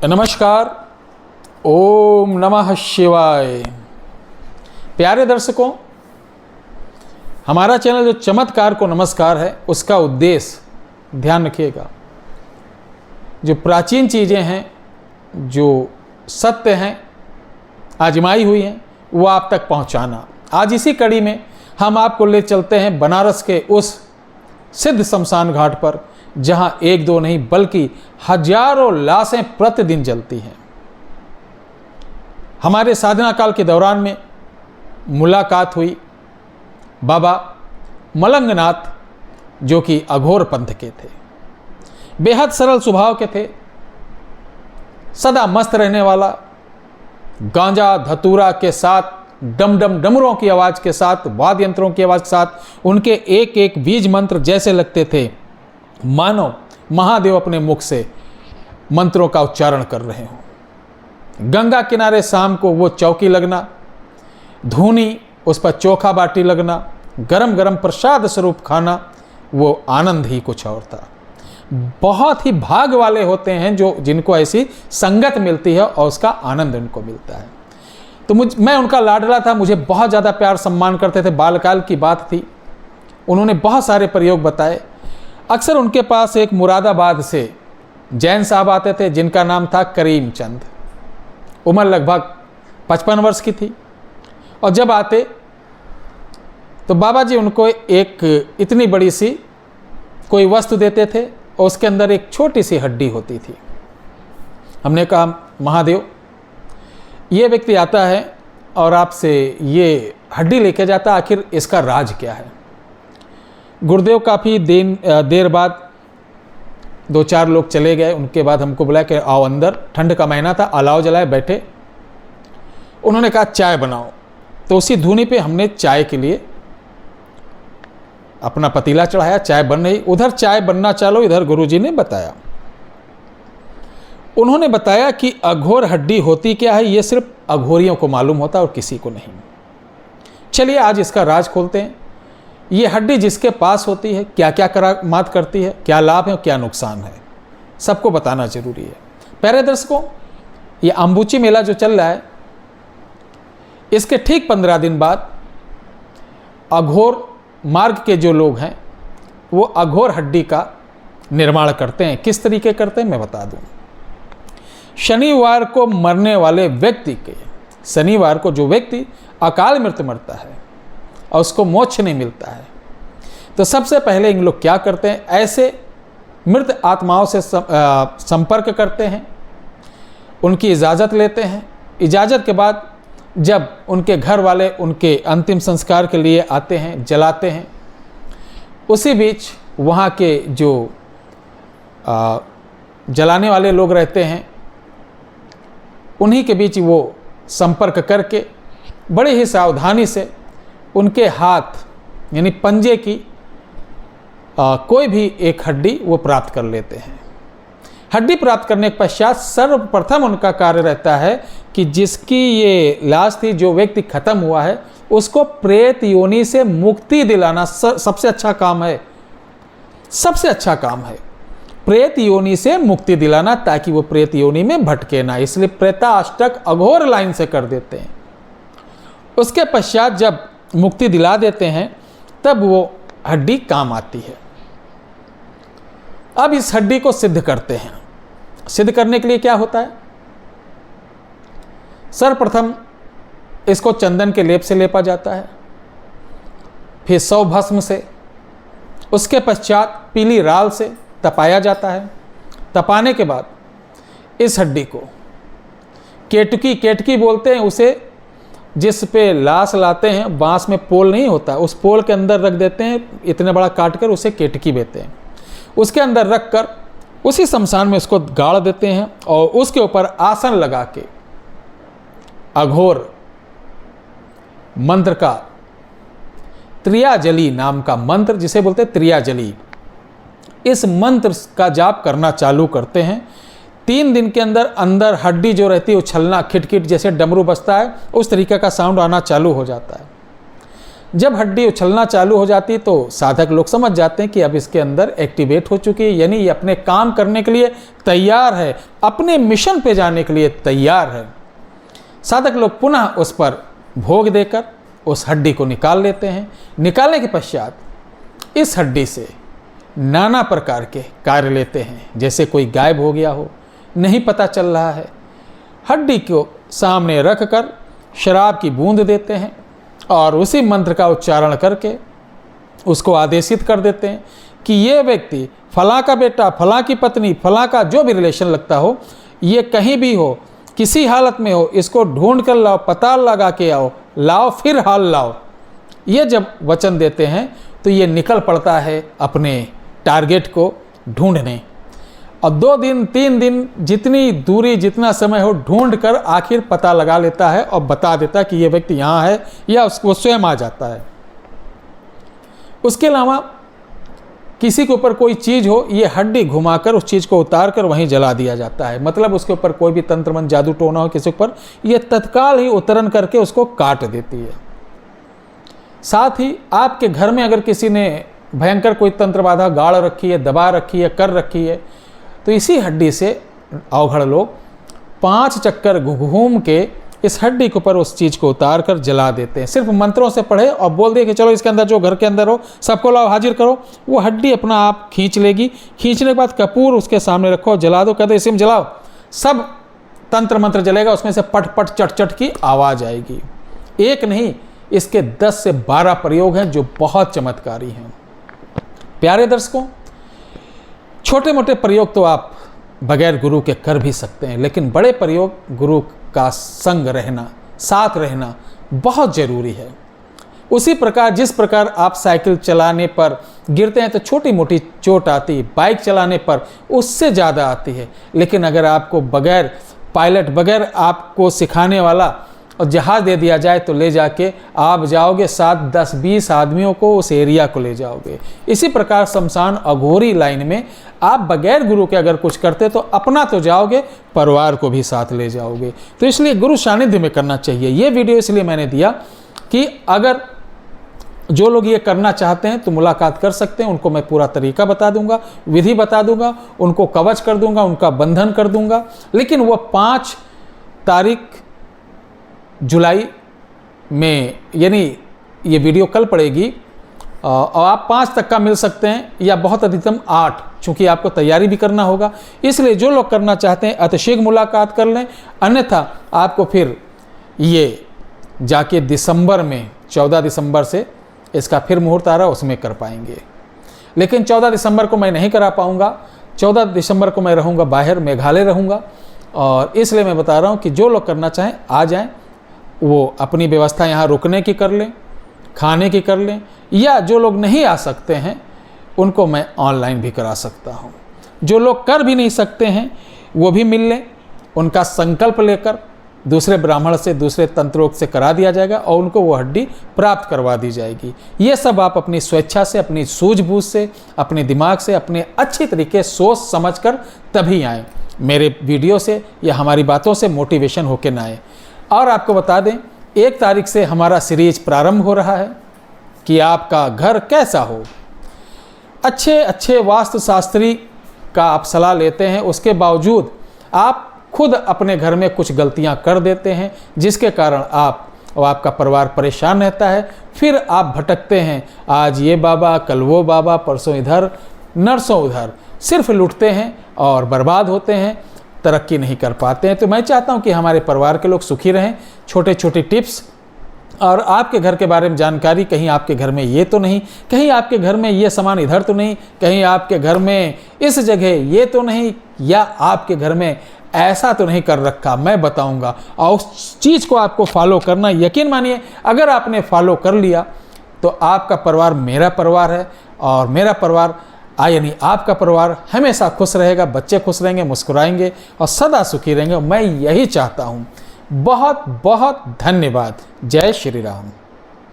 नमस्कार। ओम नमः शिवाय। प्यारे दर्शकों, हमारा चैनल जो चमत्कार को नमस्कार है, उसका उद्देश्य ध्यान रखिएगा, जो प्राचीन चीज़ें हैं, जो सत्य हैं, आजमाई हुई हैं, वो आप तक पहुंचाना। आज इसी कड़ी में हम आपको ले चलते हैं बनारस के उस सिद्ध शमशान घाट पर, जहां एक दो नहीं बल्कि हजारों लाशें प्रतिदिन जलती हैं। हमारे साधना काल के दौरान में मुलाकात हुई बाबा मलंगनाथ, जो कि अघोर पंथ के थे, बेहद सरल स्वभाव के थे, सदा मस्त रहने वाला, गांजा धतूरा के साथ, डम डम डमरों की आवाज़ के साथ, वाद्य यंत्रों की आवाज़ के साथ उनके एक एक बीज मंत्र जैसे लगते थे मानो महादेव अपने मुख से मंत्रों का उच्चारण कर रहे हों। गंगा किनारे शाम को वो चौकी लगना, धूनी उस पर चोखा बाटी लगना, गरम गरम प्रसाद स्वरूप खाना, वो आनंद ही कुछ और था। बहुत ही भाग वाले होते हैं जो जिनको ऐसी संगत मिलती है और उसका आनंद उनको मिलता है। तो मैं उनका लाडला था, मुझे बहुत ज़्यादा प्यार सम्मान करते थे। बालकाल की बात थी, उन्होंने बहुत सारे प्रयोग बताए। अक्सर उनके पास एक मुरादाबाद से जैन साहब आते थे, जिनका नाम था करीम चंद। उम्र लगभग 55 वर्ष की थी, और जब आते तो बाबा जी उनको एक इतनी बड़ी सी कोई वस्तु देते थे, और उसके अंदर एक छोटी सी हड्डी होती थी। हमने कहा, महादेव, ये व्यक्ति आता है और आपसे ये हड्डी लेके जाता, आखिर इसका राज क्या है? गुरुदेव काफ़ी देर बाद 2-4 लोग चले गए। उनके बाद हमको बुलाया कि आओ अंदर। ठंड का महीना था, अलाव जलाए बैठे। उन्होंने कहा चाय बनाओ, तो उसी धूनी पे हमने चाय के लिए अपना पतीला चढ़ाया। चाय बन रही, उधर चाय बनना चालो, इधर गुरुजी ने बताया। उन्होंने बताया कि अघोर हड्डी होती क्या है, ये सिर्फ अघोरियों को मालूम होता और किसी को नहीं। चलिए आज इसका राज खोलते हैं। ये हड्डी जिसके पास होती है, क्या क्या करामात करती है, क्या लाभ है और क्या नुकसान है, सबको बताना जरूरी है। प्यारे दर्शकों, ये अंबुची मेला जो चल रहा है, इसके ठीक 15 दिन बाद अघोर मार्ग के जो लोग हैं, वो अघोर हड्डी का निर्माण करते हैं। किस तरीके करते हैं मैं बता दूं। शनिवार को मरने वाले व्यक्ति के, शनिवार को जो व्यक्ति अकाल मृत्यु मरता है और उसको मोक्ष नहीं मिलता है, तो सबसे पहले इन लोग क्या करते हैं, ऐसे मृत आत्माओं से संपर्क करते हैं, उनकी इजाज़त लेते हैं। इजाज़त के बाद जब उनके घर वाले उनके अंतिम संस्कार के लिए आते हैं, जलाते हैं, उसी बीच वहाँ के जो जलाने वाले लोग रहते हैं, उन्हीं के बीच वो संपर्क करके बड़ी ही सावधानी से उनके हाथ यानी पंजे की कोई भी एक हड्डी वो प्राप्त कर लेते हैं। हड्डी प्राप्त करने के पश्चात सर्वप्रथम उनका कार्य रहता है कि जिसकी ये लाश थी, जो व्यक्ति खत्म हुआ है, उसको प्रेत योनि से मुक्ति दिलाना सबसे अच्छा काम है। सबसे अच्छा काम है प्रेत योनि से मुक्ति दिलाना, ताकि वो प्रेत योनि में भटके ना। इसलिए प्रेताष्टक अघोर लाइन से कर देते हैं। उसके पश्चात जब मुक्ति दिला देते हैं, तब वो हड्डी काम आती है। अब इस हड्डी को सिद्ध करते हैं। सिद्ध करने के लिए क्या होता है, सर्वप्रथम इसको चंदन के लेप से लेपा जाता है, फिर सौ भस्म से, उसके पश्चात पीली राल से तपाया जाता है। तपाने के बाद इस हड्डी को केटकी बोलते हैं उसे, जिस पे लाश लाते हैं, बांस में पोल नहीं होता, उस पोल के अंदर रख देते हैं, इतने बड़ा काट कर उसे केटकी देते हैं। उसके अंदर रख कर उसी शमशान में उसको गाड़ देते हैं, और उसके ऊपर आसन लगा के अघोर मंत्र का, त्रियाजली नाम का मंत्र, जिसे बोलते हैं त्रियाजली, इस मंत्र का जाप करना चालू करते हैं। 3 दिन के अंदर अंदर हड्डी जो रहती है उछलना, खिटखिट जैसे डमरू बजता है, उस तरीके का साउंड आना चालू हो जाता है। जब हड्डी उछलना चालू हो जाती तो साधक लोग समझ जाते हैं कि अब इसके अंदर एक्टिवेट हो चुकी है, यानी ये अपने काम करने के लिए तैयार है, अपने मिशन पे जाने के लिए तैयार है। साधक लोग पुनः उस पर भोग देकर उस हड्डी को निकाल लेते हैं। निकालने के पश्चात इस हड्डी से नाना प्रकार के कार्य लेते हैं, जैसे कोई गायब हो गया हो, नहीं पता चल रहा है, हड्डी को सामने रख कर शराब की बूंद देते हैं और उसी मंत्र का उच्चारण करके उसको आदेशित कर देते हैं कि ये व्यक्ति फलां का बेटा, फलां की पत्नी, फलां का जो भी रिलेशन लगता हो, ये कहीं भी हो, किसी हालत में हो, इसको ढूंढ कर लाओ, पता लगा के आओ, लाओ फिर हाल लाओ। ये जब वचन देते हैं तो ये निकल पड़ता है अपने टारगेट को ढूंढने, और 2 दिन 3 दिन जितनी दूरी जितना समय हो ढूंढ कर आखिर पता लगा लेता है और बता देता है कि ये व्यक्ति यहाँ है, या उसको स्वयं आ जाता है। उसके अलावा किसी के ऊपर कोई चीज़ हो, ये हड्डी घुमाकर उस चीज़ को उतार कर वहीं जला दिया जाता है। मतलब उसके ऊपर कोई भी तंत्र मंत्र जादू टोना हो किसी ऊपर, ये तत्काल ही उतरन करके उसको काट देती है। साथ ही आपके घर में अगर किसी ने भयंकर कोई तंत्र बाधा गाड़ रखी है, दबा रखी है, कर रखी है, तो इसी हड्डी से अवघड़ लोग 5 चक्कर घूम के इस हड्डी के ऊपर उस चीज़ को उतार कर जला देते हैं। सिर्फ मंत्रों से पढ़े और बोल दिए कि चलो इसके अंदर जो घर के अंदर हो सबको लाओ, हाजिर करो, वो हड्डी अपना आप खींच लेगी। खींचने के बाद कपूर उसके सामने रखो, जला दो, कहते इसी में जलाओ, सब तंत्र मंत्र जलेगा, उसमें से पट पट चट चट की आवाज़ आएगी। एक नहीं, इसके 10 से 12 प्रयोग हैं जो बहुत चमत्कारी हैं। प्यारे दर्शकों, छोटे मोटे प्रयोग तो आप बगैर गुरु के कर भी सकते हैं, लेकिन बड़े प्रयोग गुरु का संग रहना, साथ रहना बहुत ज़रूरी है। उसी प्रकार जिस प्रकार आप साइकिल चलाने पर गिरते हैं तो छोटी मोटी चोट आती है, बाइक चलाने पर उससे ज़्यादा आती है, लेकिन अगर आपको बगैर पायलट, बगैर आपको सिखाने वाला और जहाज़ दे दिया जाए तो ले जाके आप जाओगे 7, 10, 20 आदमियों को उस एरिया को ले जाओगे। इसी प्रकार शमशान अघोरी लाइन में आप बगैर गुरु के अगर कुछ करते तो अपना तो जाओगे, परिवार को भी साथ ले जाओगे। तो इसलिए गुरु सानिध्य में करना चाहिए। ये वीडियो इसलिए मैंने दिया कि अगर जो लोग ये करना चाहते हैं तो मुलाकात कर सकते हैं, उनको मैं पूरा तरीका बता दूंगा, विधि बता दूंगा, उनको कवच कर दूंगा, उनका बंधन कर दूंगा। लेकिन वह 5 तारीख जुलाई में, यानी ये वीडियो कल पड़ेगी और आप 5 तक का मिल सकते हैं, या बहुत अधिकतम 8, चूँकि आपको तैयारी भी करना होगा। इसलिए जो लोग करना चाहते हैं अतिशीघ्र मुलाकात कर लें, अन्यथा आपको फिर ये जाके दिसंबर में 14 दिसंबर से इसका फिर मुहूर्त आ रहा है, उसमें कर पाएंगे। लेकिन 14 दिसंबर को मैं नहीं करा पाऊँगा, 14 दिसंबर को मैं रहूँगा बाहर, मेघालय रहूँगा, और इसलिए मैं बता रहा हूँ कि जो लोग करना चाहें आ जाएं, वो अपनी व्यवस्था यहाँ रुकने की कर लें, खाने की कर लें, या जो लोग नहीं आ सकते हैं उनको मैं ऑनलाइन भी करा सकता हूँ। जो लोग कर भी नहीं सकते हैं वो भी मिल लें, उनका संकल्प लेकर दूसरे ब्राह्मण से, दूसरे तंत्रोक्त से करा दिया जाएगा और उनको वो हड्डी प्राप्त करवा दी जाएगी। ये सब आप अपनी स्वेच्छा से, अपनी सूझबूझ से, अपने दिमाग से, अपने अच्छी तरीके सोच समझ कर तभी आएँ। मेरे वीडियो से या हमारी बातों से मोटिवेशन होकर ना आए। और आपको बता दें, 1 तारीख से हमारा सीरीज प्रारंभ हो रहा है कि आपका घर कैसा हो। अच्छे वास्तुशास्त्री का आप सलाह लेते हैं, उसके बावजूद आप खुद अपने घर में कुछ गलतियां कर देते हैं, जिसके कारण आप और आपका परिवार परेशान रहता है। फिर आप भटकते हैं, आज ये बाबा, कल वो बाबा, परसों इधर, नरसों उधर, सिर्फ लुटते हैं और बर्बाद होते हैं, तरक्की नहीं कर पाते हैं। तो मैं चाहता हूं कि हमारे परिवार के लोग सुखी रहें। छोटे छोटे टिप्स और आपके घर के बारे में जानकारी, कहीं आपके घर में ये तो नहीं, कहीं आपके घर में ये सामान इधर तो नहीं, कहीं आपके घर में इस जगह ये तो नहीं, या आपके घर में ऐसा तो नहीं कर रखा, मैं बताऊंगा। और उस चीज़ को आपको फॉलो करना, यकीन मानिए अगर आपने फॉलो कर लिया तो आपका परिवार मेरा परिवार है, और मेरा परिवार यानी आपका परिवार हमेशा खुश रहेगा, बच्चे खुश रहेंगे, मुस्कुराएंगे और सदा सुखी रहेंगे। मैं यही चाहता हूँ। बहुत बहुत धन्यवाद। जय श्री राम।